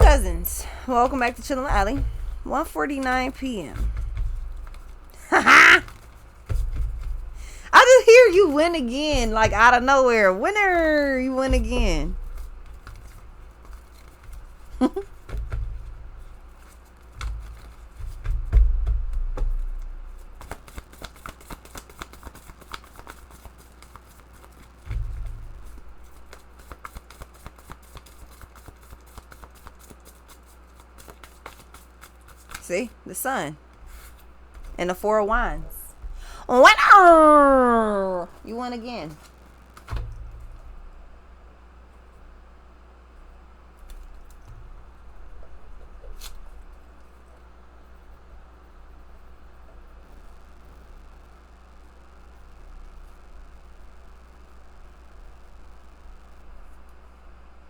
cousins, welcome back to Chillin' Alley. 1:49 p.m. I just hear you win again, like out of nowhere. Winner, you win again. See, the sun and the Four of Wands. Winner, you won again.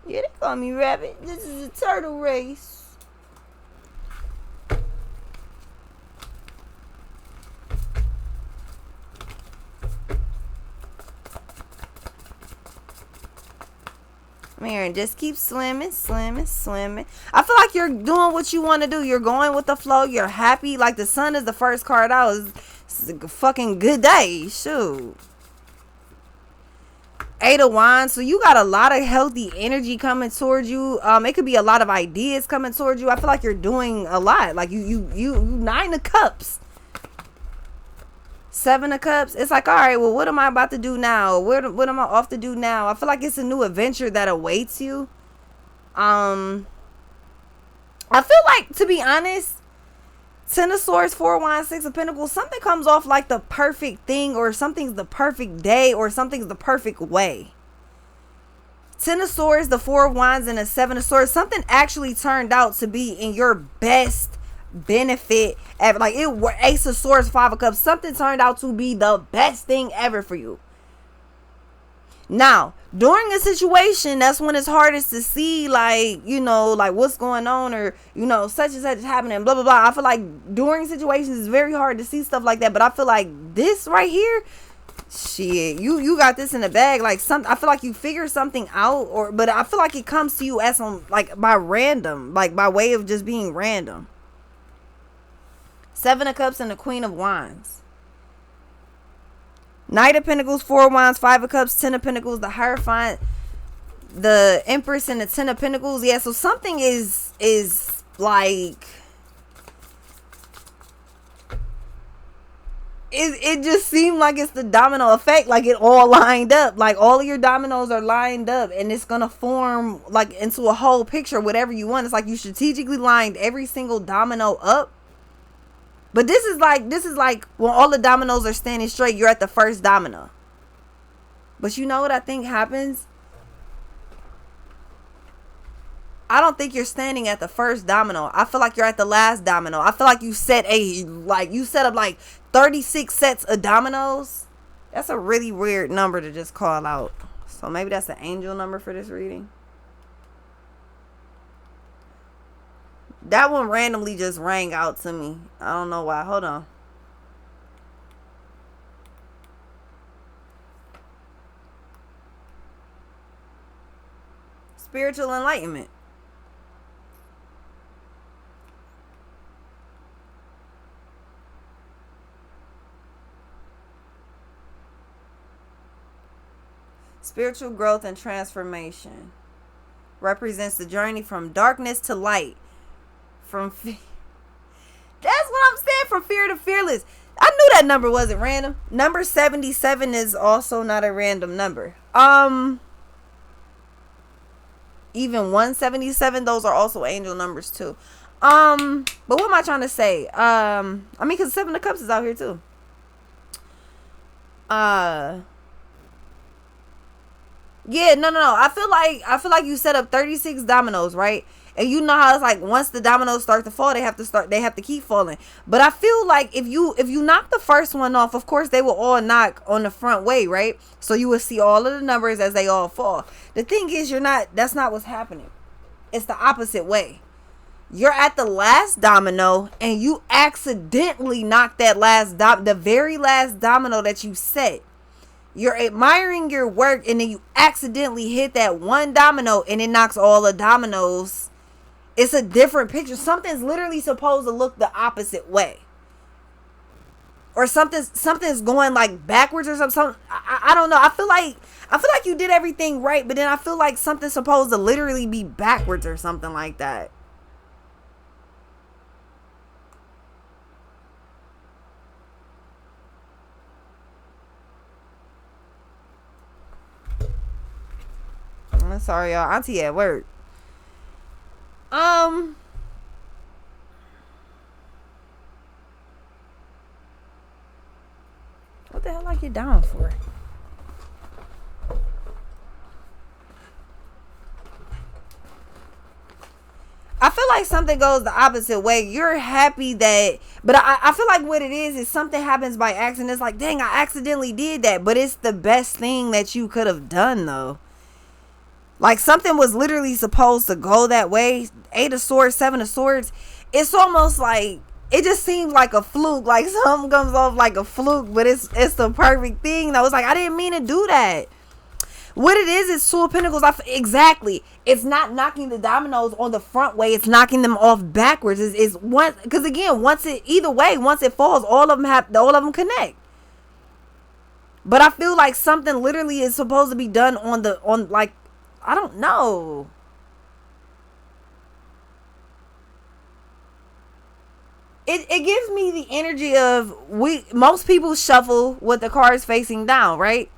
Yeah, they call me Rabbit. This is a turtle race. Here and just keep slimming. I feel like you're doing what you want to do. You're going with the flow. You're happy. Like the sun is the first card out. It's a fucking good day. Shoot. 8 of Wands. So you got a lot of healthy energy coming towards you. It could be a lot of ideas coming towards you. I feel like you're doing a lot. Like you 9 of Cups. 7 of Cups. It's like, all right, well, what am I about to do now? What am I off to do now? I feel like it's a new adventure that awaits you. I feel like, to be honest, 10 of Swords, 4 of Wands, 6 of Pentacles, something comes off like the perfect thing, or something's the perfect day, or something's the perfect way. 10 of Swords, the 4 of Wands, and the 7 of Swords, something actually turned out to be in your best benefit ever. Like it were Ace of Swords, 5 of Cups, something turned out to be the best thing ever for you. Now during a situation, that's when it's hardest to see, like, you know, like what's going on, or, you know, such and such is happening, blah blah blah. I feel like during situations it's very hard to see stuff like that, but I feel like this right here, shit, you got this in the bag. Like I feel like you figure something out, but I feel like it comes to you as some, like, by random, like by way of just being random. 7 of Cups and the Queen of Wands. Knight of Pentacles, 4 of Wands, 5 of Cups, 10 of Pentacles, the Hierophant, the Empress, and the 10 of Pentacles. Yeah, so something is like, it just seemed like it's the domino effect, like it all lined up, like all of your dominoes are lined up, and it's gonna form like into a whole picture, whatever you want. It's like you strategically lined every single domino up. But this is like when all the dominoes are standing straight, you're at the first domino. But you know what I think happens? I don't think you're standing at the first domino. I feel like you're at the last domino. I feel like you set up like 36 sets of dominoes. That's a really weird number to just call out. So maybe that's the angel number for this reading. That one randomly just rang out to me. I don't know why. Hold on. Spiritual enlightenment. Spiritual growth and transformation. Represents the journey from darkness to light. That's what I'm saying, from fear to fearless. I knew that number wasn't random. Number 77 is also not a random number. Even 177, those are also angel numbers too. But what am I trying to say? I mean, because 7 of Cups is out here too. Yeah, no. I feel like you set up 36 dominoes, right? And you know how it's like, once the dominoes start to fall, they have to keep falling. But I feel like if you knock the first one off, of course they will all knock on the front way, right? So you will see all of the numbers as they all fall. The thing is, that's not what's happening. It's the opposite way. You're at the last domino and you accidentally knock the very last domino that you set. You're admiring your work and then you accidentally hit that one domino and it knocks all the dominoes. It's a different picture. Something's literally supposed to look the opposite way. Or something's going like backwards or something. I don't know. I feel like you did everything right, but then I feel like something's supposed to literally be backwards or something like that. I'm sorry, y'all. Auntie at work. What the hell I get down for? I feel like something goes the opposite way. You're happy that, but I feel like what it is something happens by accident. It's like, dang, I accidentally did that, but it's the best thing that you could have done though. Like something was literally supposed to go that way. 8 of Swords, 7 of Swords. It's almost like it just seems like a fluke. Like something comes off like a fluke, but it's the perfect thing. Though it's like I didn't mean to do that. What it is Two of Pentacles. Exactly. It's not knocking the dominoes on the front way. It's knocking them off backwards. Is one because again, once it falls, all of them connect. But I feel like something literally is supposed to be done on like I don't know. It gives me the energy of most people shuffle with the cards facing down, right?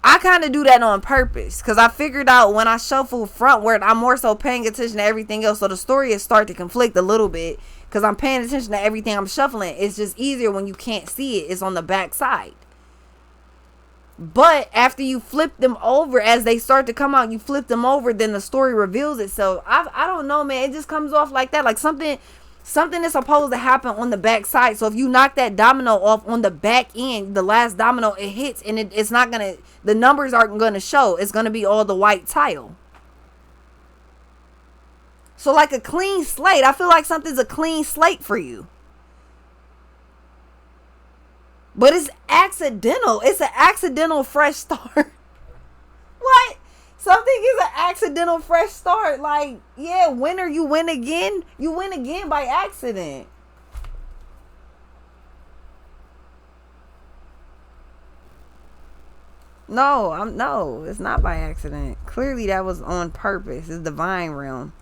I kind of do that on purpose because I figured out when I shuffle frontward, I'm more so paying attention to everything else. So the story is start to conflict a little bit because I'm paying attention to everything I'm shuffling. It's just easier when you can't see it. It's on the back side. But after you flip them over, as they start to come out, you flip them over, then the story reveals itself. I don't know, man. It just comes off like that. Like something is supposed to happen on the back side. So if you knock that domino off on the back end, the last domino, it hits and it's not going to, the numbers aren't going to show. It's going to be all the white tile. So like a clean slate. I feel like something's a clean slate for you. But it's accidental. It's an accidental fresh start. What? Something is an accidental fresh start. Like, yeah, winner, you win again. You win again by accident. No, it's not by accident. Clearly that was on purpose. It's divine realm.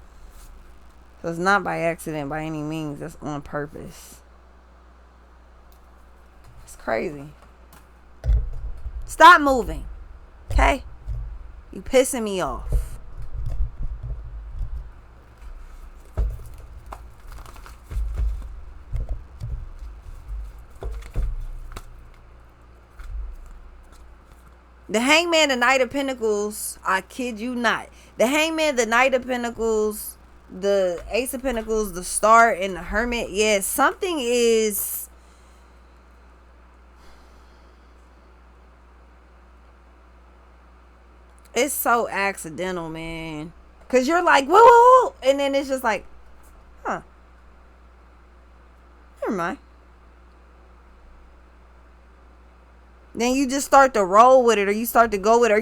So it's not by accident by any means. That's on purpose. Crazy. Stop moving. Okay? You pissing me off. The Hangman, the Knight of Pentacles, I kid you not. The Hangman, the Knight of Pentacles, the Ace of Pentacles, the Star, and the Hermit. Yeah, something is... It's so accidental, man. Because you're like, whoa, whoa, whoa. And then it's just like, huh. Never mind. Then you just start to roll with it, or you start to go with it, or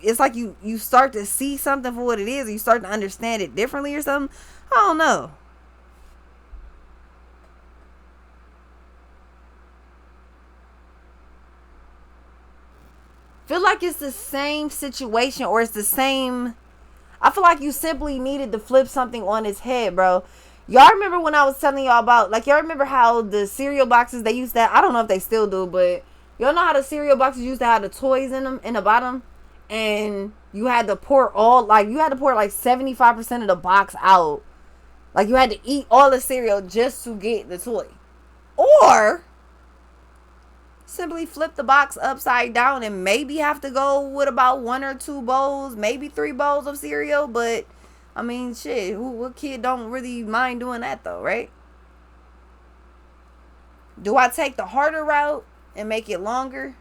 it's like you start to see something for what it is, or you start to understand it differently or something. I don't know. Feel like it's the same situation, or it's the same. I feel like you simply needed to flip something on its head, bro. Y'all remember when I was telling y'all about, like, y'all remember how the cereal boxes they used to, I don't know if they still do, but y'all know how the cereal boxes used to have the toys in them in the bottom, and you had to pour like 75% of the box out. Like you had to eat all the cereal just to get the toy. Or simply flip the box upside down and maybe have to go with about 1 or 2 bowls, maybe 3 bowls of cereal. But I mean, shit, what kid don't really mind doing that though, right? Do I take the harder route and make it longer?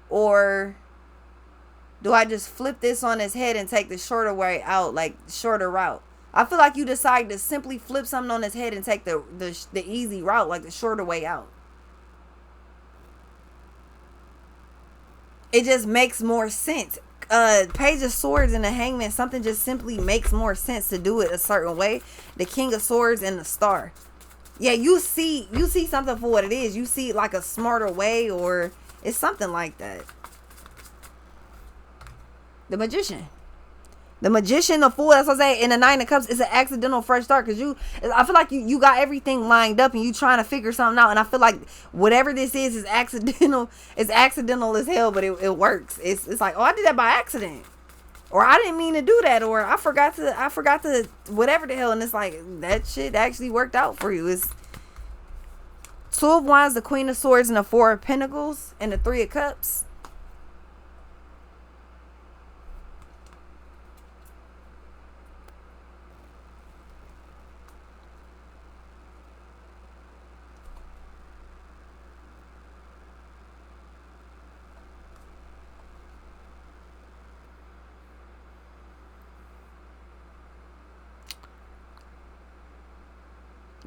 Or do I just flip this on his head and take the shorter way out, like shorter route? I feel like you decide to simply flip something on his head and take the easy route, like the shorter way out. It just makes more sense. Page of Swords and the Hangman, something just simply makes more sense to do it a certain way. The King of Swords and the Star. Yeah, you see something for what it is. You see like a smarter way, or it's something like that. The Magician. The Magician, the Fool, that's what I say. And the Nine of Cups is an accidental fresh start, because I feel like you got everything lined up and you trying to figure something out. And I feel like whatever this is accidental. It's accidental as hell, but it works. It's like, oh, I did that by accident, or I didn't mean to do that, or I forgot to whatever the hell. And it's like, that shit actually worked out for you. It's Two of Wands, the Queen of Swords, and the Four of Pentacles, and the Three of Cups.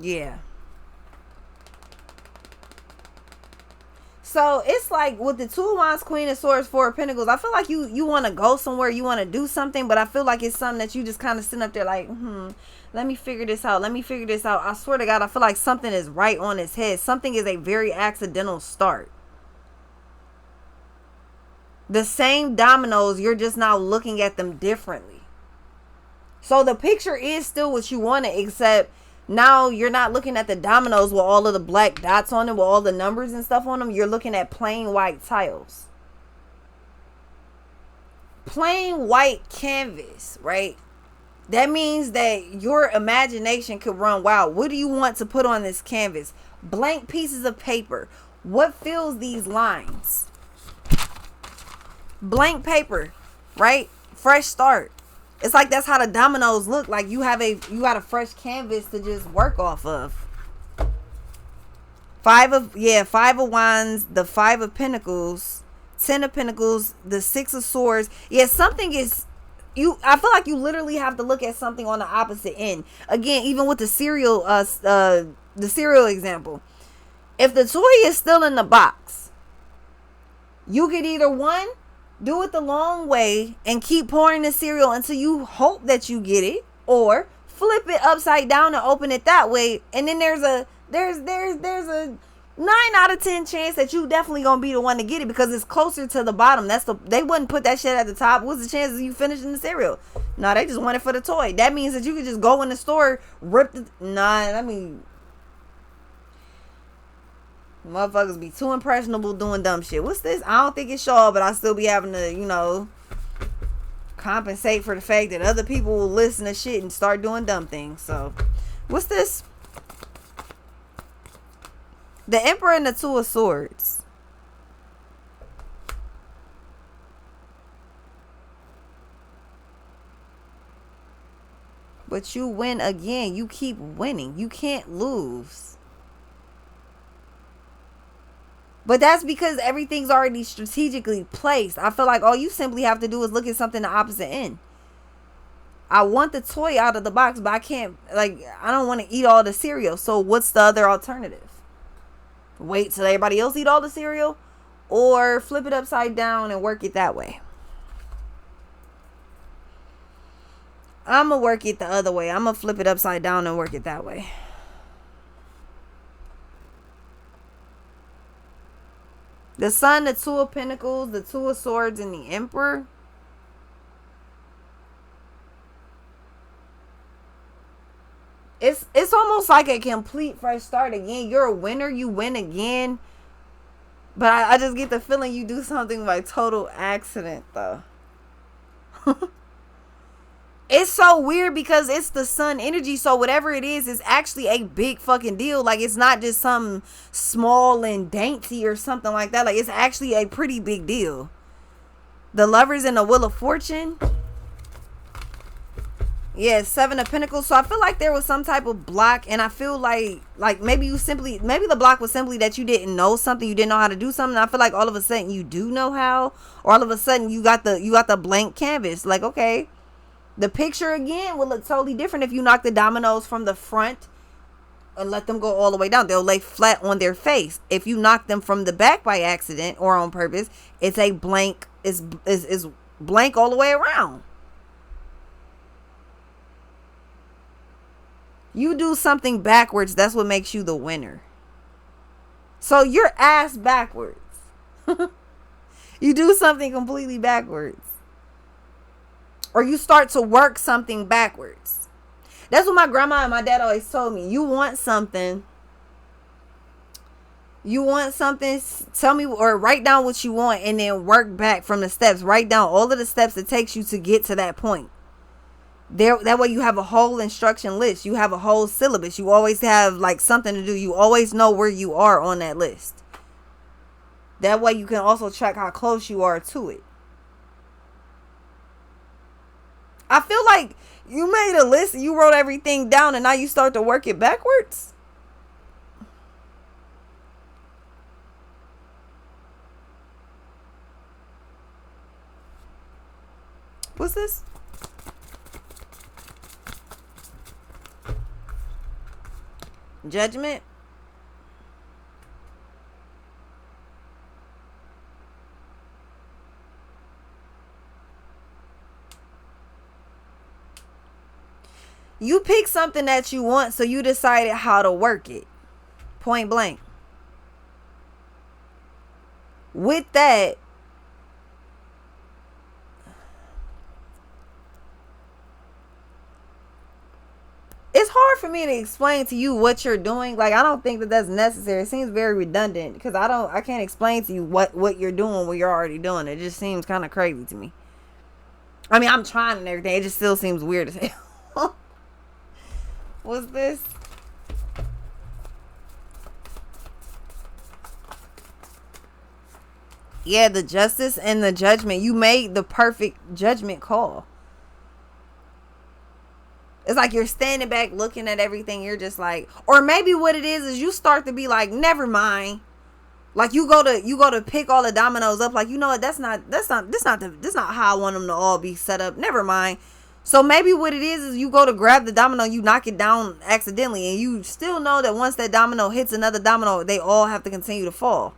Yeah. So it's like with the Two of Wands, Queen of Swords, Four of Pentacles, I feel like you want to go somewhere, you want to do something, but I feel like it's something that you just kind of sitting up there like, let me figure this out. I swear to God, I feel like something is right on its head. Something is a very accidental start. The same dominoes, you're just now looking at them differently. So the picture is still what you wanted, except now you're not looking at the dominoes with all of the black dots on them, with all the numbers and stuff on them. You're looking at plain white tiles. Plain white canvas, right? That means that your imagination could run wild. What do you want to put on this canvas? Blank pieces of paper. What fills these lines? Blank paper, right? Fresh start. It's like that's how the dominoes look. Like you got a fresh canvas to just work off of. Five of Wands, the Five of Pentacles, Ten of Pentacles, the Six of Swords. Yeah, something is I feel like you literally have to look at something on the opposite end. Again, even with the cereal example. If the toy is still in the box, you could either one, do it the long way and keep pouring the cereal until you hope that you get it, or flip it upside down and open it that way. And then there's a 9 out of 10 chance that you definitely gonna be the one to get it, because it's closer to the bottom. They wouldn't put that shit at the top. What's the chances of you finishing the cereal? No, they just want it for the toy. That means that you could just go in the store, motherfuckers be too impressionable doing dumb shit. What's this? I don't think it's Shaw, but I still be having to, compensate for the fact that other people will listen to shit and start doing dumb things. So, what's this? The Emperor and the Two of Swords. But you win again. You keep winning. You can't lose. But that's because everything's already strategically placed. I feel like all you simply have to do is look at something the opposite end. I want the toy out of the box, but I don't want to eat all the cereal. So what's the other alternative? Wait till everybody else eat all the cereal? Or flip it upside down and work it that way? I'm going to work it the other way. I'm going to flip it upside down and work it that way. The Sun, the Two of Pentacles, the Two of Swords, and the Emperor. It's almost like a complete fresh start again. You're a winner. You win again. But I just get the feeling you do something by total accident, though. It's so weird because it's the sun energy. So whatever it is actually a big fucking deal. Like, it's not just some small and dainty or something like that. Like, it's actually a pretty big deal. The Lovers and the Wheel of Fortune. Yeah, Seven of Pentacles. So I feel like there was some type of block, and I feel like maybe the block was simply that you didn't know something, you didn't know how to do something. I feel like all of a sudden you do know how, or all of a sudden you got the blank canvas. Like, okay, the picture again will look totally different if you knock the dominoes from the front and let them go all the way down. They'll lay flat on their face. If you knock them from the back by accident or on purpose, it's a blank. Is Blank all the way around. You do something backwards, that's what makes you the winner. So you're ass backwards. You do something completely backwards. Or you start to work something backwards. That's what my grandma and my dad always told me. You want something, tell me, or write down what you want and then work back from the steps. Write down all of the steps it takes you to get to that point. That way you have a whole instruction list. You have a whole syllabus. You always have like something to do. You always know where you are on that list. That way you can also track how close you are to it. I feel like you made a list, you wrote everything down, and now you start to work it backwards. What's this? Judgment. You pick something that you want, so you decided how to work it. Point blank. With that, it's hard for me to explain to you what you're doing. Like, I don't think that that's necessary. It seems very redundant because I can't explain to you what you're doing when you're already doing it. It just seems kind of crazy to me. I mean, I'm trying and everything. It just still seems weird as hell. What's this? Yeah, the justice and the judgment. You made the perfect judgment call. It's like you're standing back looking at everything. You're just like, or maybe what it is you start to be like, never mind. Like you go to pick all the dominoes up. Like, you know what? That's not how I want them to all be set up. Never mind. So maybe what it is you go to grab the domino, you knock it down accidentally, and you still know that once that domino hits another domino, they all have to continue to fall.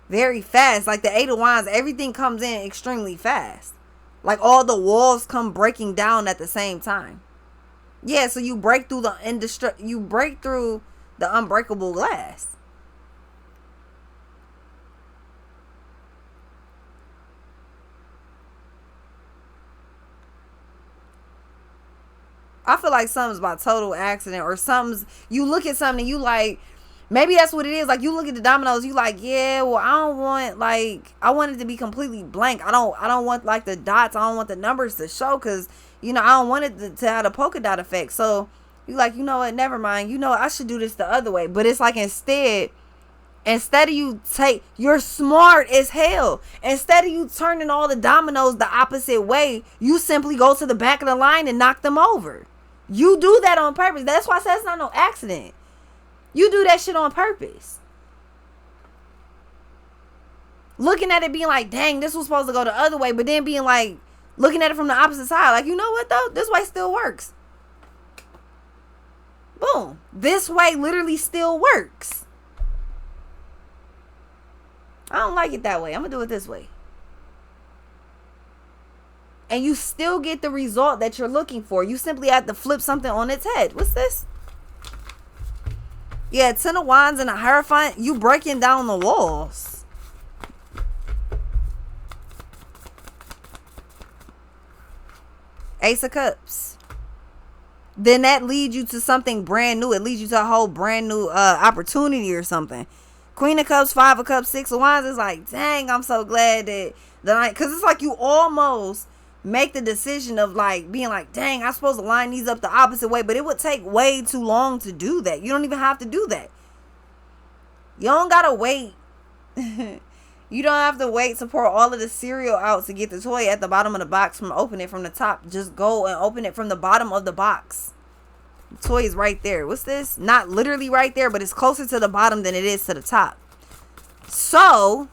Very fast. Like the Eight of Wands, everything comes in extremely fast. Like all the walls come breaking down at the same time. Yeah, so you break through the unbreakable glass. I feel like something's about total accident, or you look at something and you like, maybe that's what it is. Like you look at the dominoes, you like, yeah, well, I want it to be completely blank. I don't want like the dots. I don't want the numbers to show, because, you know, I don't want it to have a polka dot effect. So you like, you know what, never mind. You know, I should do this the other way. But it's like instead of you're smart as hell. Instead of you turning all the dominoes the opposite way, you simply go to the back of the line and knock them over. You do that on purpose. That's why I said it's not no accident. You do that shit on purpose. Looking at it being like, dang, this was supposed to go the other way, but then being like, looking at it from the opposite side, like, you know what though? This way still works. Boom. This way literally still works. I don't like it that way. I'm going to do it this way. And you still get the result that you're looking for. You simply have to flip something on its head. What's this? Yeah, Ten of Wands and a Hierophant. You breaking down the walls. Ace of Cups. Then that leads you to something brand new. It leads you to a whole brand new opportunity or something. Queen of Cups, Five of Cups, Six of Wands is like, dang, I'm so glad that the night, because it's like you almost make the decision of like being like, dang, I'm supposed to line these up the opposite way, but it would take way too long to do that. You don't even have to do that. You don't gotta wait. You don't have to wait to pour all of the cereal out to get the toy at the bottom of the box from open it from the top. Just go and open it from the bottom of the box. The toy is right there. What's this? Not literally right there, but it's closer to the bottom than it is to the top. So,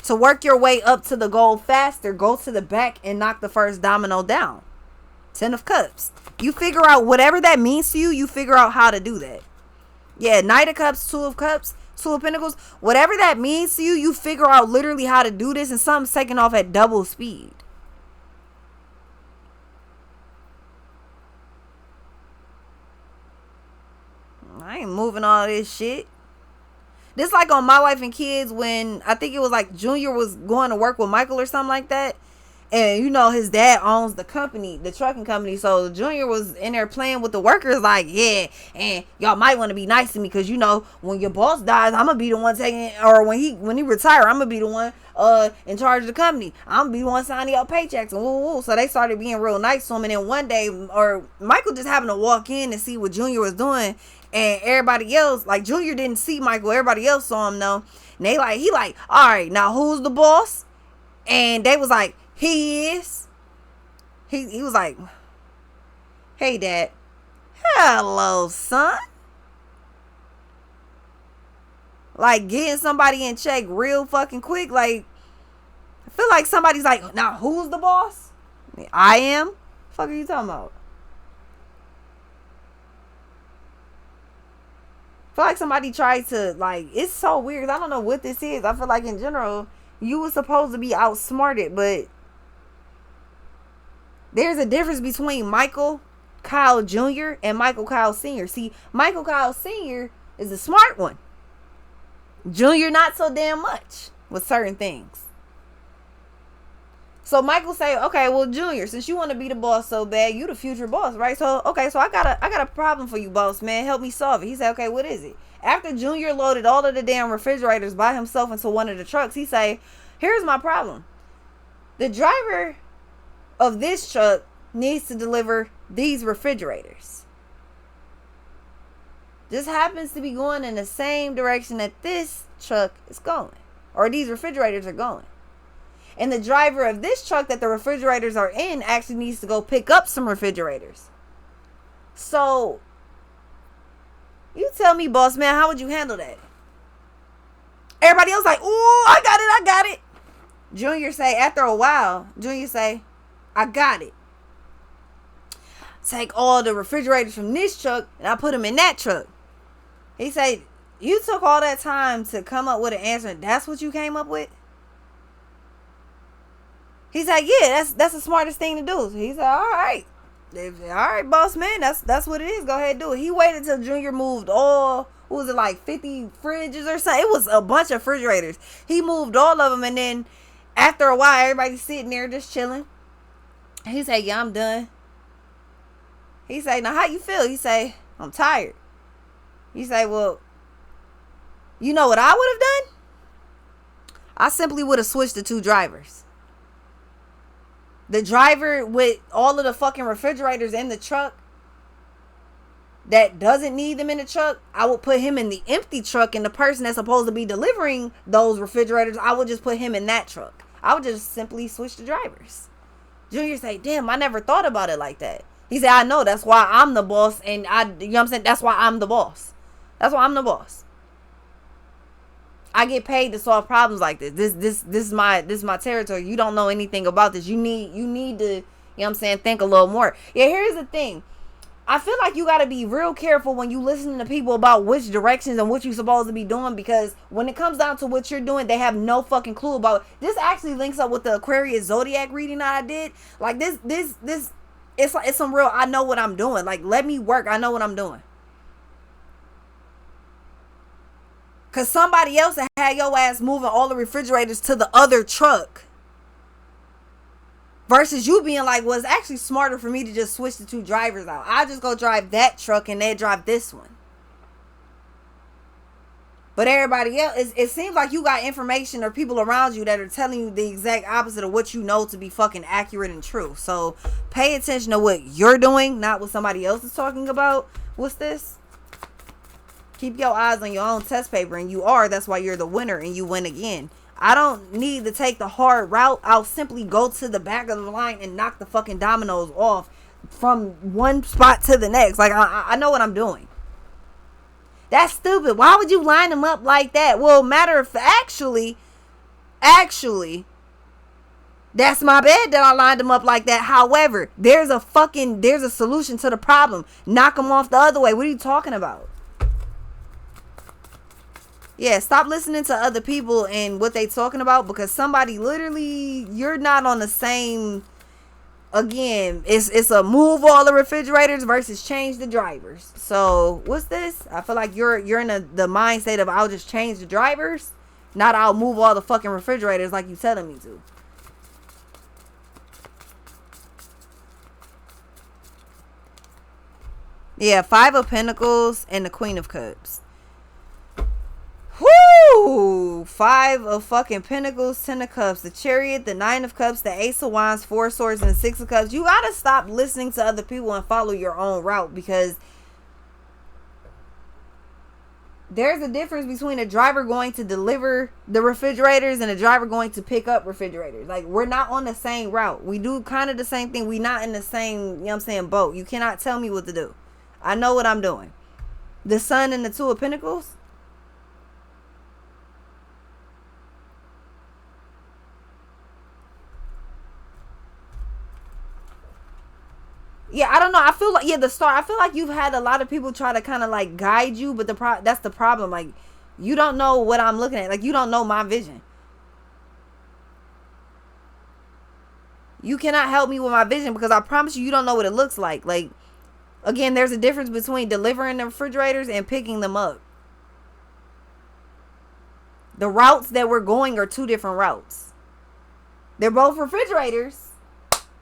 to work your way up to the goal faster, go to the back and knock the first domino down. Ten of Cups. You figure out whatever that means to you, you figure out how to do that. Yeah, Knight of Cups, Two of Cups, Two of Pentacles. Whatever that means to you, you figure out literally how to do this, and something's taking off at double speed. ain't moving all this shit. This like on My Wife and Kids when I think it was like Junior was going to work with Michael or something like that. And, you know, his dad owns the company, the trucking company. So Junior was in there playing with the workers like, yeah, and y'all might want to be nice to me because, you know, when your boss dies, I'm going to be the one taking, or when he retire, I'm going to be the one in charge of the company. I'm going to be the one signing y'all paychecks. And woo, woo. So they started being real nice to him. And then one day, or Michael just happened to walk in and see what Junior was doing. And everybody else, like Junior didn't see Michael. Everybody else saw him though. And he like, all right, now who's the boss? And they was like, he is. He was like, hey, Dad. Hello, son. Like, getting somebody in check real fucking quick. Like, I feel like somebody's like, now, who's the boss? I am. The fuck are you talking about? I feel like somebody tried to, like, it's so weird. I don't know what this is. I feel like, in general, you were supposed to be outsmarted, but there's a difference between Michael Kyle Jr. and Michael Kyle Sr. See, Michael Kyle Sr. is a smart one. Junior not so damn much with certain things. So Michael say, okay, well, Junior, since you want to be the boss so bad, you the future boss, right? So, okay, so I got a problem for you, boss man. Help me solve it. He said, okay, what is it? After Junior loaded all of the damn refrigerators by himself into one of the trucks, he say, here's my problem. The driver of this truck needs to deliver these refrigerators. Just happens to be going in the same direction that this truck is going, or these refrigerators are going. And the driver of this truck that the refrigerators are in actually needs to go pick up some refrigerators. So, you tell me, boss man, how would you handle that? Everybody else like, ooh, I got it. Junior say, after a while, I got it. Take all the refrigerators from this truck and I put them in that truck. He said, you took all that time to come up with an answer and that's what you came up with? He's like, yeah, that's the smartest thing to do. So he said, all right, boss man, that's what it is. Go ahead and do it. He waited till Junior moved all, what was it, like 50 fridges or something? It was a bunch of refrigerators. He moved all of them, and then after a while, everybody's sitting there just chilling. He said, yeah, I'm done. He said, now how you feel? He say, I'm tired. He say, well, you know what I would have done? I simply would have switched the two drivers. The driver with all of the fucking refrigerators in the truck that doesn't need them in the truck, I would put him in the empty truck, and the person that's supposed to be delivering those refrigerators, I would just put him in that truck. I would just simply switch the drivers. Junior say, damn, I never thought about it like that. He said, I know, that's why I'm the boss, and you know what I'm saying? That's why I'm the boss. That's why I'm the boss. I get paid to solve problems like this. This is my territory. You don't know anything about this. You need to, you know what I'm saying, think a little more. Yeah, here's the thing. I feel like you got to be real careful when you listen to people about which directions and what you're supposed to be doing, because when it comes down to what you're doing, they have no fucking clue about it. This actually links up with the Aquarius Zodiac reading that I did. Like this it's some real, I know what I'm doing. Like, let me work. I know what I'm doing. Because somebody else had your ass moving all the refrigerators to the other truck. Versus you being like, well, it's actually smarter for me to just switch the two drivers out. I just go drive that truck and they drive this one. But everybody else, it seems like you got information or people around you that are telling you the exact opposite of what you know to be fucking accurate and true. So pay attention to what you're doing, not what somebody else is talking about. What's this? Keep your eyes on your own test paper, and you are. That's why you're the winner and you win again. I don't need to take the hard route. I'll simply go to the back of the line and knock the fucking dominoes off from one spot to the next. Like, I know what I'm doing. That's stupid. Why would you line them up like that? Well, matter of fact, actually, that's my bad that I lined them up like that. However, there's a solution to the problem. Knock them off the other way. What are you talking about? Yeah, stop listening to other people and what they talking about, because somebody literally, you're not on the same again, it's a move all the refrigerators versus change the drivers. So what's this? I feel like you're in the mind state of I'll just change the drivers, not I'll move all the fucking refrigerators like you telling me to. Yeah, 5 of Pentacles and the Queen of Cups. Whoo! 5 of fucking Pentacles, 10 of Cups, the Chariot, the 9 of Cups, the Ace of Wands, 4 of Swords, and the 6 of Cups. You gotta stop listening to other people and follow your own route, because there's a difference between a driver going to deliver the refrigerators and a driver going to pick up refrigerators. Like, we're not on the same route. We do kind of the same thing. We not in the same, you know what I'm saying, boat. You cannot tell me what to do. I know what I'm doing. The Sun and the 2 of Pentacles. Yeah, I don't know. I feel like, yeah, the Star. I feel like you've had a lot of people try to kind of like guide you, but that's the problem. Like, you don't know what I'm looking at. Like, you don't know my vision. You cannot help me with my vision, because I promise you, you don't know what it looks like. Like, again, there's a difference between delivering the refrigerators and picking them up. The routes that we're going are 2 different routes. They're both refrigerators,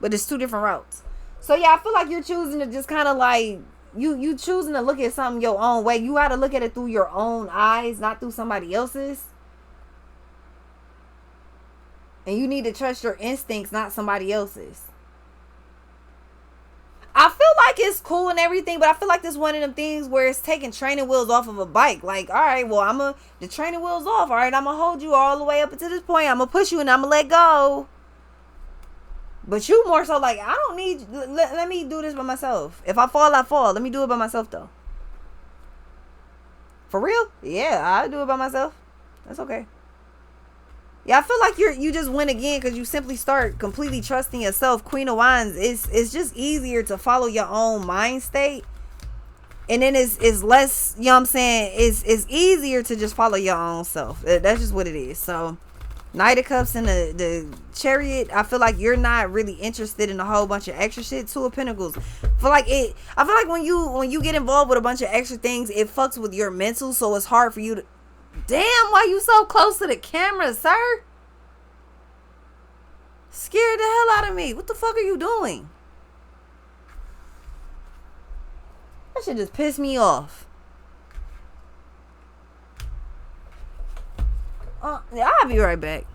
but it's 2 different routes. So yeah, I feel like you're choosing to just kind of like, you choosing to look at something your own way. You got to look at it through your own eyes, not through somebody else's. And you need to trust your instincts, not somebody else's. I feel like it's cool and everything, but I feel like this one of them things where it's taking training wheels off of a bike. Like, all right, well, the training wheels off. All right, I'm going to hold you all the way up until this point. I'm going to push you and I'm going to let go. But you more so like, I don't need, let me do this by myself. If I fall, I fall. Let me do it by myself, though. For real? Yeah, I'll do it by myself. That's okay. Yeah, I feel like you just win again because you simply start completely trusting yourself. Queen of Wands, it's just easier to follow your own mind state. And then it's less, you know what I'm saying? It's easier to just follow your own self. That's just what it is. So, Knight of Cups and the Chariot, I feel like you're not really interested in a whole bunch of extra shit. 2 of Pentacles. I feel like when you get involved with a bunch of extra things, it fucks with your mental, so it's hard for you to. Damn, why you so close to the camera, sir? Scared the hell out of me. What the fuck are you doing? That shit just pissed me off. Yeah, I'll be right back.